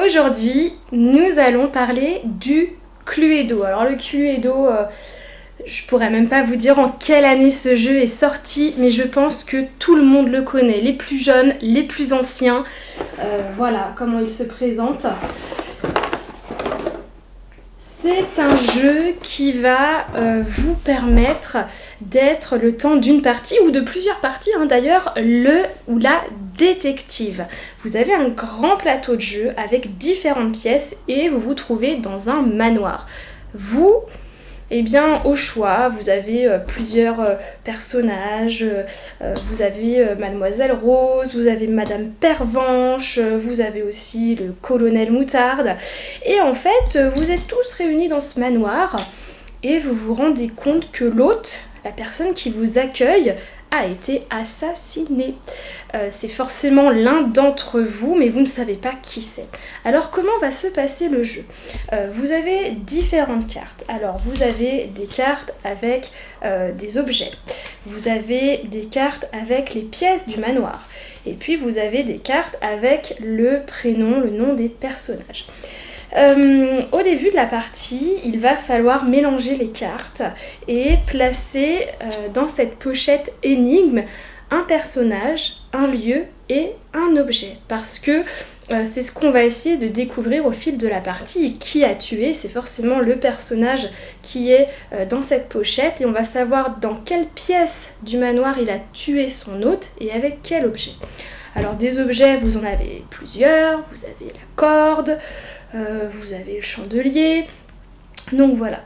Aujourd'hui, nous allons parler du Cluedo. Alors le Cluedo, je pourrais même pas vous dire en quelle année ce jeu est sorti, mais je pense que tout le monde le connaît, les plus jeunes, les plus anciens. Voilà comment il se présente. C'est un jeu qui va vous permettre d'être le temps d'une partie ou de plusieurs parties, d'ailleurs, le ou la détective. Vous avez un grand plateau de jeu avec différentes pièces et vous vous trouvez dans un manoir. Vous, au choix, vous avez plusieurs personnages. Vous avez Mademoiselle Rose, vous avez Madame Pervenche, vous avez aussi le colonel Moutarde. Et en fait, vous êtes tous réunis dans ce manoir et vous vous rendez compte que l'hôte, la personne qui vous accueille, a été assassiné. C'est forcément l'un d'entre vous, mais vous ne savez pas qui c'est. Alors comment va se passer le jeu ? Vous avez différentes cartes. Alors vous avez des cartes avec des objets. Vous avez des cartes avec les pièces du manoir. Et puis vous avez des cartes avec le prénom, le nom des personnages. Au début de la partie, il va falloir mélanger les cartes et placer dans cette pochette énigme un personnage, un lieu et un objet. Parce que c'est ce qu'on va essayer de découvrir au fil de la partie. Et qui a tué, c'est forcément le personnage qui est dans cette pochette. Et on va savoir dans quelle pièce du manoir il a tué son hôte et avec quel objet. Alors des objets, vous en avez plusieurs. Vous avez la corde, vous avez le chandelier. Donc voilà.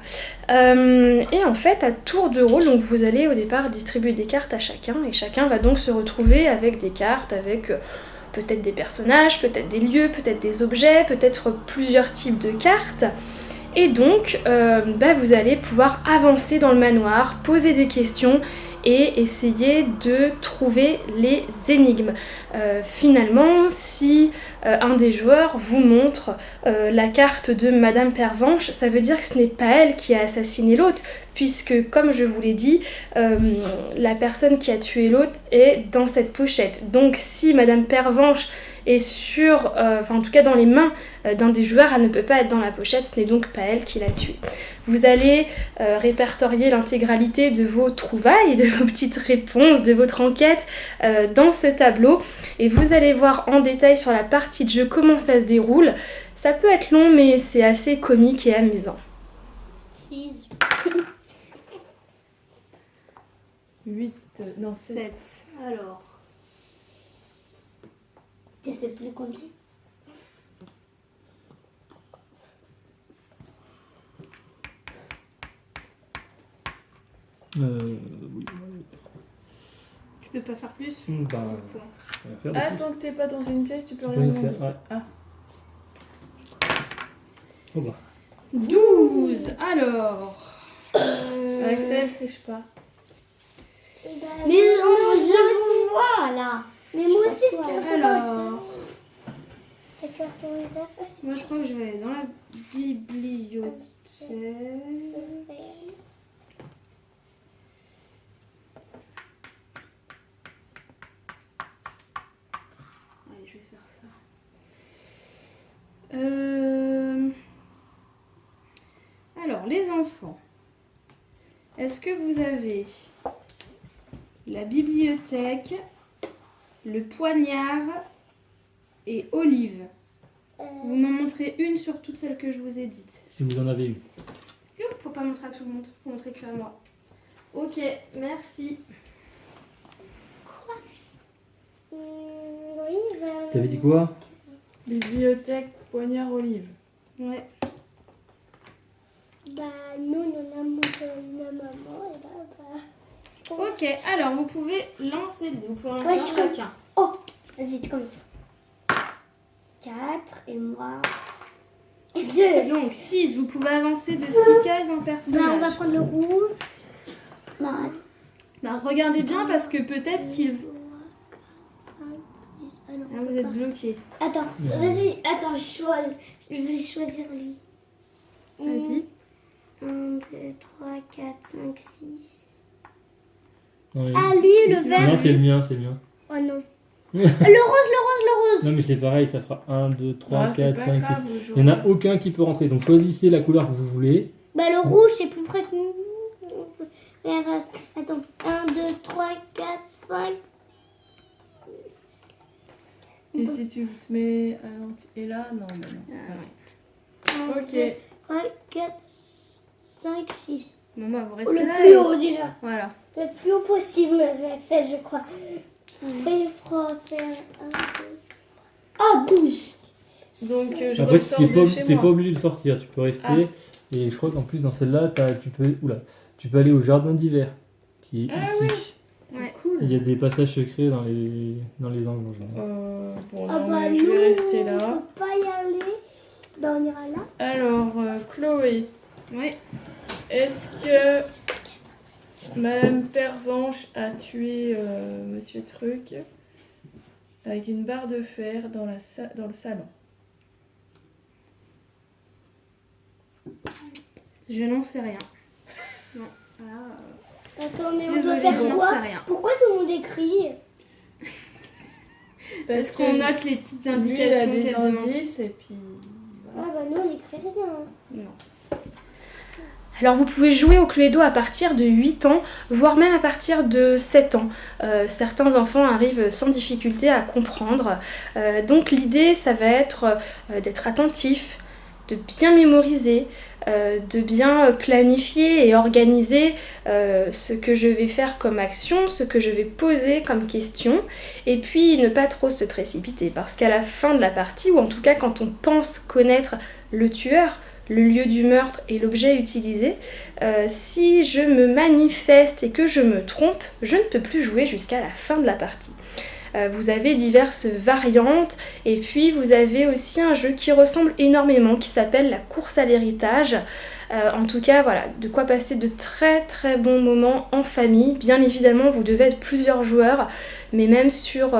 Et en fait, à tour de rôle, donc vous allez au départ distribuer des cartes à chacun, et chacun va donc se retrouver avec des cartes, avec peut-être des personnages, peut-être des lieux, peut-être des objets, peut-être plusieurs types de cartes. Et donc, vous allez pouvoir avancer dans le manoir, poser des questions et essayer de trouver les énigmes. Finalement, si un des joueurs vous montre la carte de Madame Pervenche, ça veut dire que ce n'est pas elle qui a assassiné l'autre, puisque, comme je vous l'ai dit, la personne qui a tué l'autre est dans cette pochette. Donc, si Madame Pervenche est en tout cas dans les mains d'un des joueurs, elle ne peut pas être dans la pochette, ce n'est donc pas elle qui l'a tué. Vous allez répertorier l'intégralité de vos trouvailles, de vos petites réponses, de votre enquête dans ce tableau, et vous allez voir en détail sur la partie de jeu comment ça se déroule. Ça peut être long, mais c'est assez comique et amusant. 6. 8, non 7. Alors. Tu sais plus compter? Oui. Tu peux pas faire plus ? Tant que t'es pas dans une pièce, tu peux rien rien demander. faire. Ouais. Ah. Oh bah. 12. Alors. Axel, triche pas. Mais je vous vois là. Mais moi aussi, je te Alors. Tu as retourné ta feuille. Moi, je crois que je vais aller dans la bibliothèque. Allez, je vais faire ça. Alors, les enfants, est-ce que vous avez la bibliothèque, le poignard et Olive? Vous m'en montrez une sur toutes celles que je vous ai dites. Si vous en avez eu. Faut pas montrer à tout le monde, faut montrer que à moi. Ok, merci. Oui, T'avais dit quoi? Bibliothèque, poignard, olive. Ouais. Nous, on a montré une à maman et là, Ok, alors vous pouvez lancer le dé. Vous pouvez en Ouais, lancer je chacun. Oh, vas-y, tu commences. 4 et moi. Et 2. Donc 6, vous pouvez avancer de 6 cases un personnage. On va prendre le rouge. Non, Regardez bien parce que peut-être qu'il... Ah non, Ah, vous êtes bloqué. Attends, vas-y, attends, je vais choisir lui. Vas-y. 1, 2, 3, 4, 5, 6. Non, Ah, lui, le vert. Non, c'est le mien, c'est le mien. Oh non. Le rose, le rose. Non, mais c'est pareil, ça fera 1, 2, 3, Ah, c'est 4, pas 5, 6. grave, le Il n'y en a jaune. aucun qui peut rentrer. Donc choisissez la couleur que vous voulez. Bah le rouge c'est plus près que nous. Attends, 1, 2, 3, 4, 5. Et si tu te mets. Ah non, et là, non, mais non, c'est pas vrai. 1, Ok. 2, 3, 4, 5, 6. Bon, bah, vous Le restez là. plus haut déjà. Voilà. Le plus haut possible avec ça, je crois. Il faut faire 1, 2. Ah, 12. Donc, je Après, ressors t'es de pas, chez t'es moi. pas obligé de sortir, tu peux rester. Ah. Et je crois qu'en plus, dans celle-là, tu peux aller au jardin d'hiver, qui est Ah ici. C'est Ouais. cool. Il y a des passages secrets dans les angles en général. Bon, Ah non, bah mais je nous, vais rester on là. peut pas y aller. Bah on ira là. Alors, Chloé, Oui. est-ce que Madame Pervenche a tué Monsieur Truc avec une barre de fer dans le salon? Je n'en sais rien. Non. Attends, mais on Désolée, doit faire je n'en quoi? sais rien. Pourquoi tout le monde écrit? Parce qu'on note les petites lui, il a indications des qu'elle demande. indices et puis Ah voilà. bah nous on écrit rien. Non. Alors vous pouvez jouer au Cluedo à partir de 8 ans, voire même à partir de 7 ans. Certains enfants arrivent sans difficulté à comprendre. Donc l'idée, ça va être d'être attentif, de bien mémoriser, de bien planifier et organiser ce que je vais faire comme action, ce que je vais poser comme question, et puis ne pas trop se précipiter, parce qu'à la fin de la partie, ou en tout cas quand on pense connaître le tueur, le lieu du meurtre et l'objet utilisé, si je me manifeste et que je me trompe, je ne peux plus jouer jusqu'à la fin de la partie. Vous avez diverses variantes et puis vous avez aussi un jeu qui ressemble énormément qui s'appelle la course à l'héritage. En tout cas, voilà, de quoi passer de très très bons moments en famille. Bien évidemment, vous devez être plusieurs joueurs, mais même sur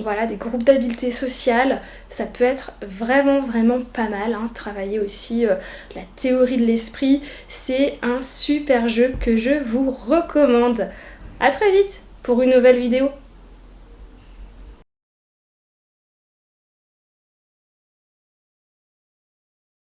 voilà, des groupes d'habileté sociale, ça peut être vraiment vraiment pas mal. Hein. Travailler aussi la théorie de l'esprit, c'est un super jeu que je vous recommande. À très vite pour une nouvelle vidéo.